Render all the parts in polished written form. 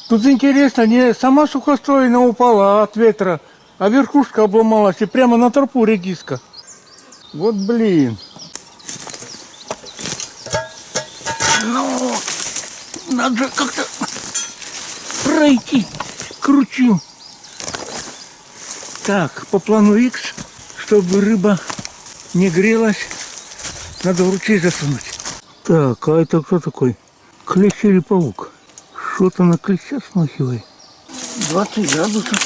Тут интересно, не сама сухостойно упала от ветра, а верхушка обломалась и прямо на тропу редиска. Вот блин. Ну, надо же как-то пройти. Кручу. Так, по плану X, чтобы рыба не грелась, надо в ручей засунуть. Так, а это кто такой? Клещ или паук? Что-то на клеща смахивает. 20 градусов.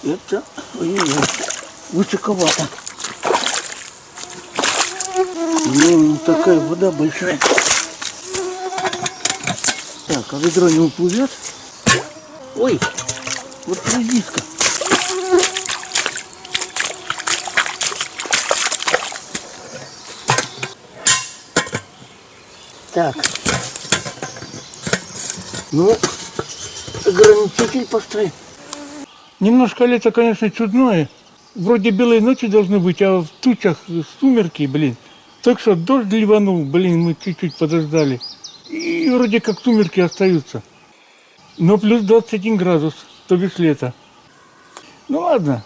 Это ой-ой-ой, высоковато. Ну, такая вода большая. Так, а ведро не уплывет? Ой, вот редиска. Так. Ну, ограничитель поставим. Немножко лето, конечно, чудное. Вроде белые ночи должны быть, а в тучах сумерки, блин. Только что дождь ливанул, блин, мы чуть-чуть подождали. И вроде как сумерки остаются. Но плюс 21 градус, то бишь лето. Ну ладно,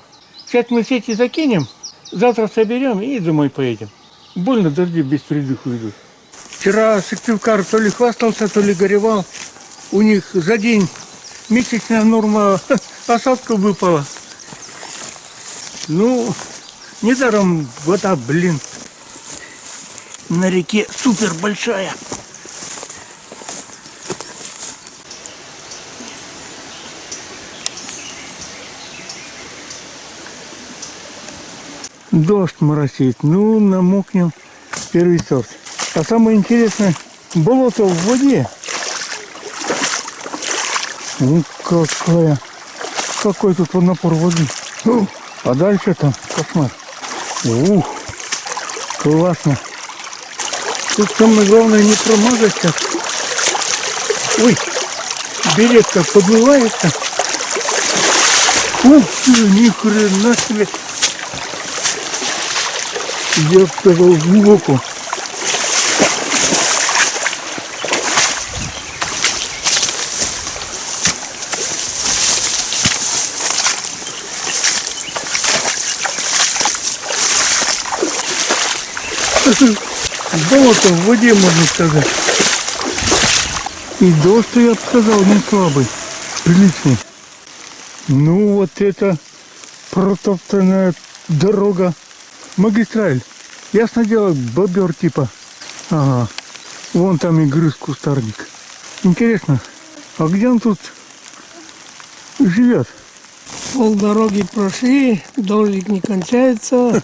сейчас мы сети закинем, завтра соберем и домой поедем. Больно дожди без передыху идут. Вчера Сыктывкар то ли хвастался, то ли горевал. У них за день месячная норма осадков выпала. Ну, недаром вода, блин, на реке супер большая. Дождь моросит, ну, намокнем первый сорт. А самое интересное, болото в воде. Ну, какой тут напор воды. А дальше там кошмар. Ух, классно. Тут самое главное не промазать сейчас. Ой, берет как подмывается. Ух ты, ни хрена себе. Я сказал глубоко. Болото в воде, можно сказать. И дождь, я бы сказал, не слабый, приличный. Ну вот это протоптанная дорога, магистраль. Ясно дело, бобер типа. Ага, вон там и грыз кустарник. Интересно, а где он тут живет? Полдороги прошли, дождик не кончается.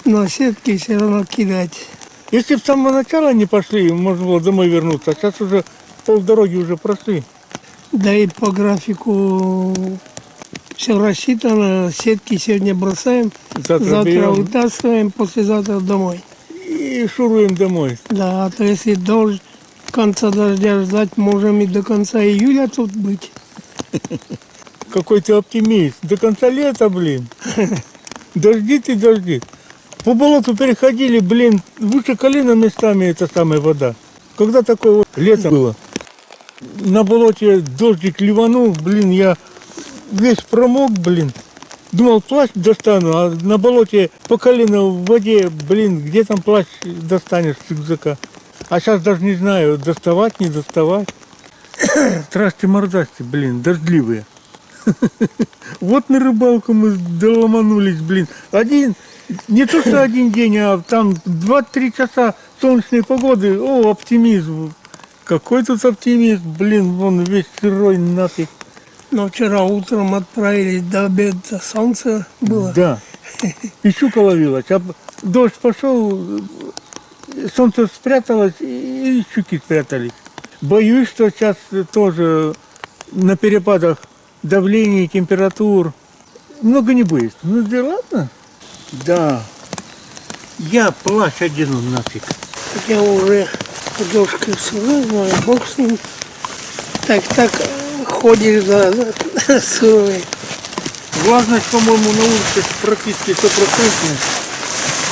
Но сетки все равно кидать. Если с самого начала не пошли, можно было домой вернуться. А сейчас уже полдороги уже прошли. Да и по графику все рассчитано. Сетки сегодня бросаем, завтра вытаскиваем, послезавтра домой. И шуруем домой. Да, а то если дождь, конца дождя ждать, можем и до конца июля тут быть. Какой ты оптимист. До конца лета, блин. Дождит и дождит. По болоту переходили, блин, выше колена местами эта самая вода. Когда такое вот лето было? На болоте дождик ливанул, блин, я весь промок, блин. Думал, плащ достану, а на болоте по колено в воде, блин, где там плащ достанешь с рюкзака? А сейчас даже не знаю, доставать, не доставать. Страсти-мордасти, блин, дождливые. Вот на рыбалку мы доломанулись, блин. Не то что один день, а там 2-3 часа солнечной погоды. О, оптимизм. Какой тут оптимизм, блин, вон весь сырой нафиг. Но вчера утром отправились до обеда, солнце было. Да, и щука ловилась. А дождь пошел, солнце спряталось, и щуки спрятались. Боюсь, что сейчас тоже на перепадах давления, температур много не будет. Ну да ладно. Да. Я плащ одену нафиг. Я уже дошкой сырой, знаю, бог с ним. Так ходишь, да, сырой. Влажность, по-моему, на улице практически 100%.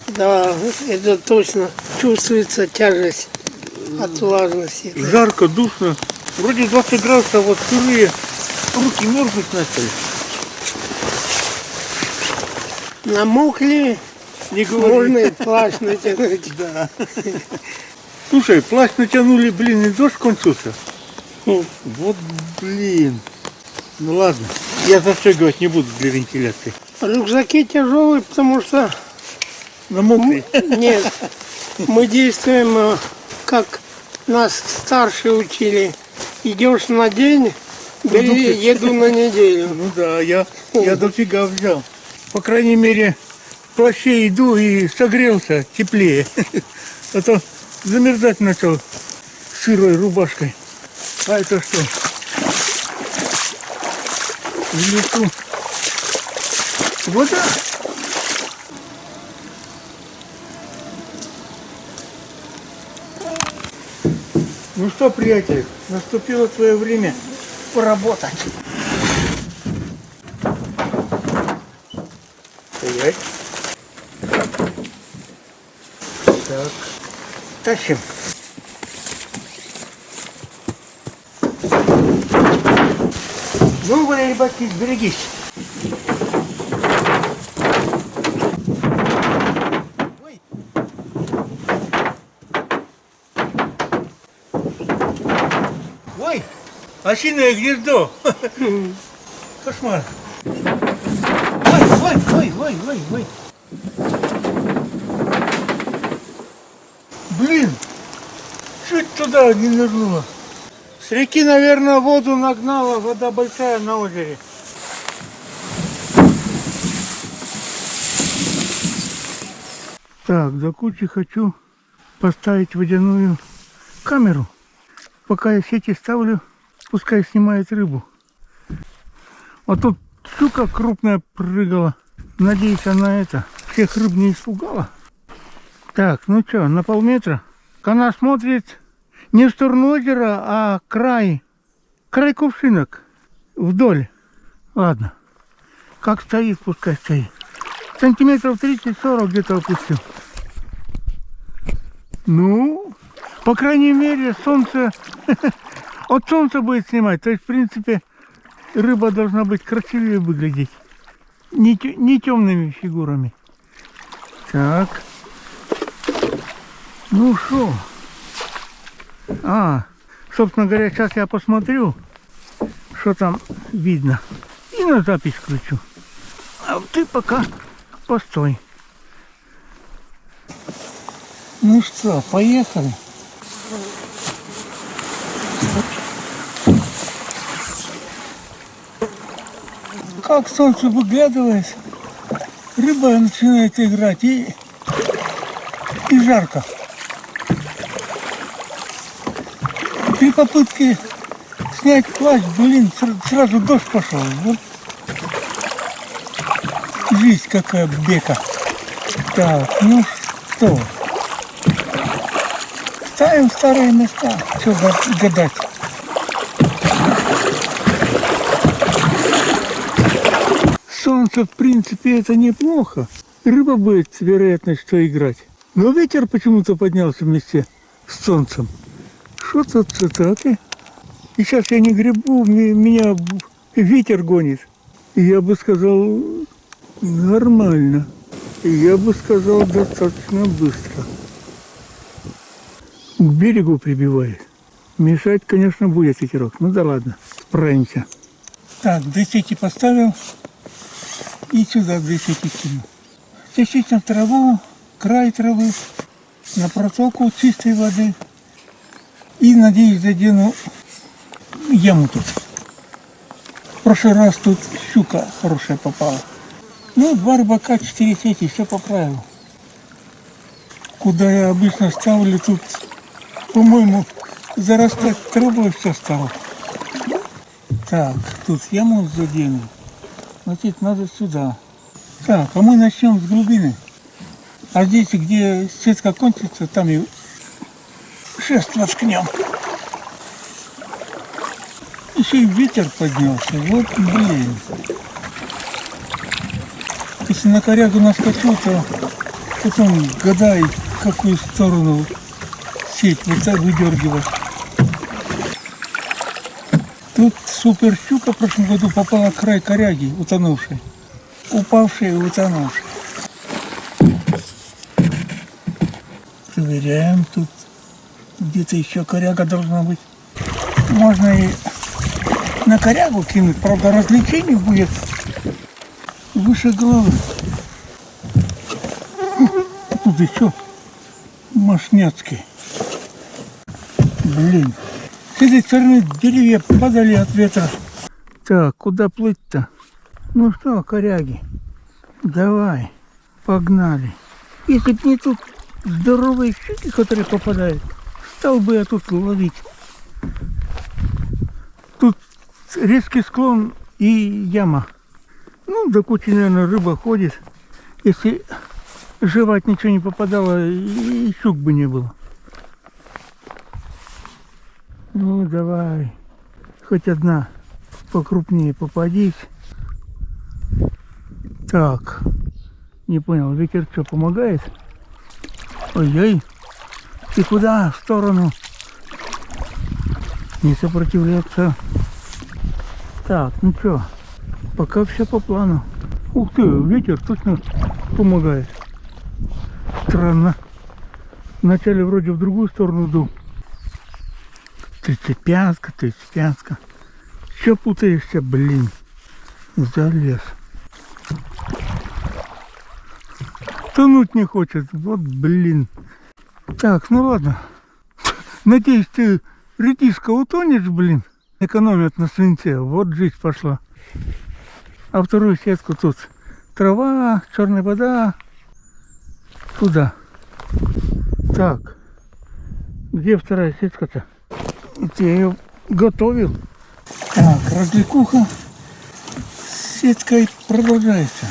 Да, это точно. Чувствуется тяжесть от влажности. Жарко, душно. Вроде 20 градусов, а вот сырые, руки мерзнуть начали. Намокли, Не говори. можно и плащ натянуть. Да. Слушай, плащ натянули, блин, и дождь кончился. Хм. Вот, блин. Ну ладно, я застегивать не буду для вентиляции. Рюкзаки тяжелые, потому что Намокли. нет, мы действуем, как нас старшие учили. Идешь на день, бери еду на неделю. Ну да, я дофига взял. По крайней мере, в плаще иду и согрелся теплее. А то замерзать начал сырой рубашкой. А это что? В лесу вода? Ну что, приятель, наступило твое время поработать. Стоять. Так. Тащим. Ну, Валерий Батькевич, берегись. Ой. Ой, осиное гнездо. Кошмар. Ой. Блин, чуть туда не нырнула. С реки, наверное, воду нагнала, вода большая на озере. Так, до кучи хочу поставить водяную камеру. Пока я сети ставлю, пускай снимает рыбу. А тут щука крупная прыгала. Надеюсь, она всех рыб не испугала. Так, ну что, на полметра. Она смотрит не в сторону озера, а край кувшинок вдоль. Ладно, как стоит, пускай стоит. Сантиметров 30-40 где-то опустил. Ну, по крайней мере, солнце от солнца будет снимать. То есть, в принципе, рыба должна быть красивее выглядеть. Не темными фигурами. Так. Ну что? Собственно говоря, сейчас я посмотрю, что там видно. И на запись включу. А ты пока постой. Ну что, поехали. Как солнце выглядывает, рыба начинает играть и жарко. При попытке снять плащ, блин, сразу дождь пошел. Вот жизнь какая бека. Так, ну что? Ставим старые места. Что гадать? Солнце, в принципе, это неплохо. Рыба будет, вероятно, что играть. Но ветер почему-то поднялся вместе с солнцем. Что тут так? И сейчас я не гребу, меня ветер гонит. И я бы сказал, нормально. И я бы сказал, достаточно быстро. К берегу прибивает. Мешать, конечно, будет ветерок. Ну да ладно, справимся. Так, 2 сети поставил. И сюда 2 сети кину. Действительно траву, край травы, на протоку чистой воды. И, надеюсь, задену яму тут. В прошлый раз тут щука хорошая попала. Ну, 2 рыбака, 4 сети, все по правилу. Куда я обычно ставлю, тут, по-моему, зарастать травой все стало. Так, тут яму задену. Значит, надо сюда. Так, а мы начнем с глубины. А здесь, где сетка кончится, там и шест воткнем. Еще и ветер поднялся. Вот блин. Если на корягу наскочу, то потом гадай, в какую сторону сеть выдергивать. Супер щука в прошлом году попала в край коряги, утонувшей. Упавшей и утонувшей. Проверяем, тут где-то еще коряга должна быть. Можно и на корягу кинуть, правда развлечений будет выше головы. Тут еще мошняцкий. Блин. С этой стороны деревья падали от ветра. Так, куда плыть-то? Ну что, коряги, давай, погнали. Если б не тут здоровые щуки, которые попадают, стал бы я тут ловить. Тут резкий склон и яма. Ну, до кучи, наверное, рыба ходит. Если жевать ничего не попадало, и щук бы не было. Ну, давай, хоть одна покрупнее попадись. Так, не понял, ветер что, помогает? Ой-ой, ты куда? В сторону. Не сопротивляться. Так, ну что, пока все по плану. Ух ты, ветер точно помогает. Странно. Вначале вроде в другую сторону дул. 35-ка. Че путаешься, блин? Залез. Тонуть не хочет. Вот блин. Так, ну ладно. Надеюсь, ты, редиска, утонешь, блин. Экономят на свинце. Вот жизнь пошла. А вторую сетку тут трава, черная вода. Туда. Так. Где вторая сетка-то? Я ее готовил. Так, развлекуха с сеткой продолжается.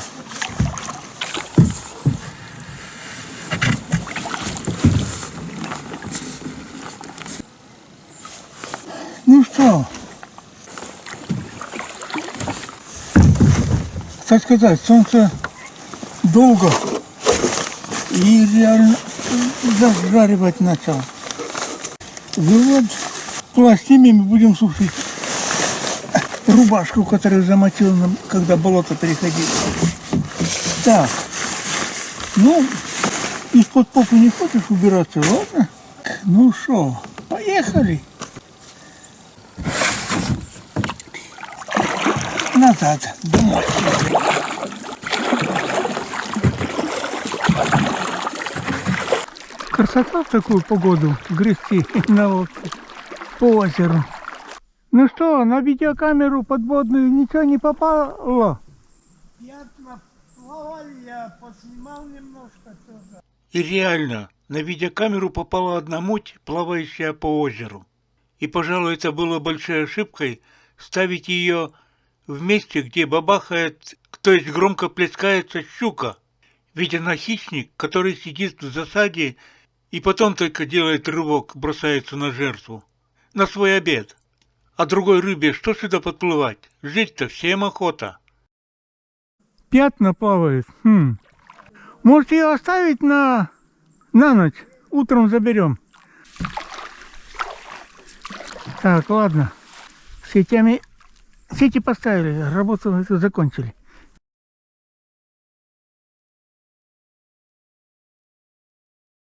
Ну что, так сказать, солнце долго и реально зажаривать начало. Вывод, пластинами будем сушить рубашку, которую замочил, когда болото переходили. Так, ну, из-под попы не хочешь убираться, ладно? Ну что, поехали. Назад, домой. Красота в такую погоду грести на лодке по озеру. Ну что, на видеокамеру подводную ничего не попало? Приятно плавали, я поснимал немножко тоже. И реально, на видеокамеру попала одна муть, плавающая по озеру. И, пожалуй, это было большой ошибкой ставить ее в месте, где бабахает, то есть громко плескается щука. Ведь она хищник, который сидит в засаде и потом только делает рывок, бросается на жертву. На свой обед. А другой рыбе что сюда подплывать? Жить-то всем охота. Пятна плавают. Может ее оставить на ночь? Утром заберем. Так, ладно. Сети поставили, работу эту закончили.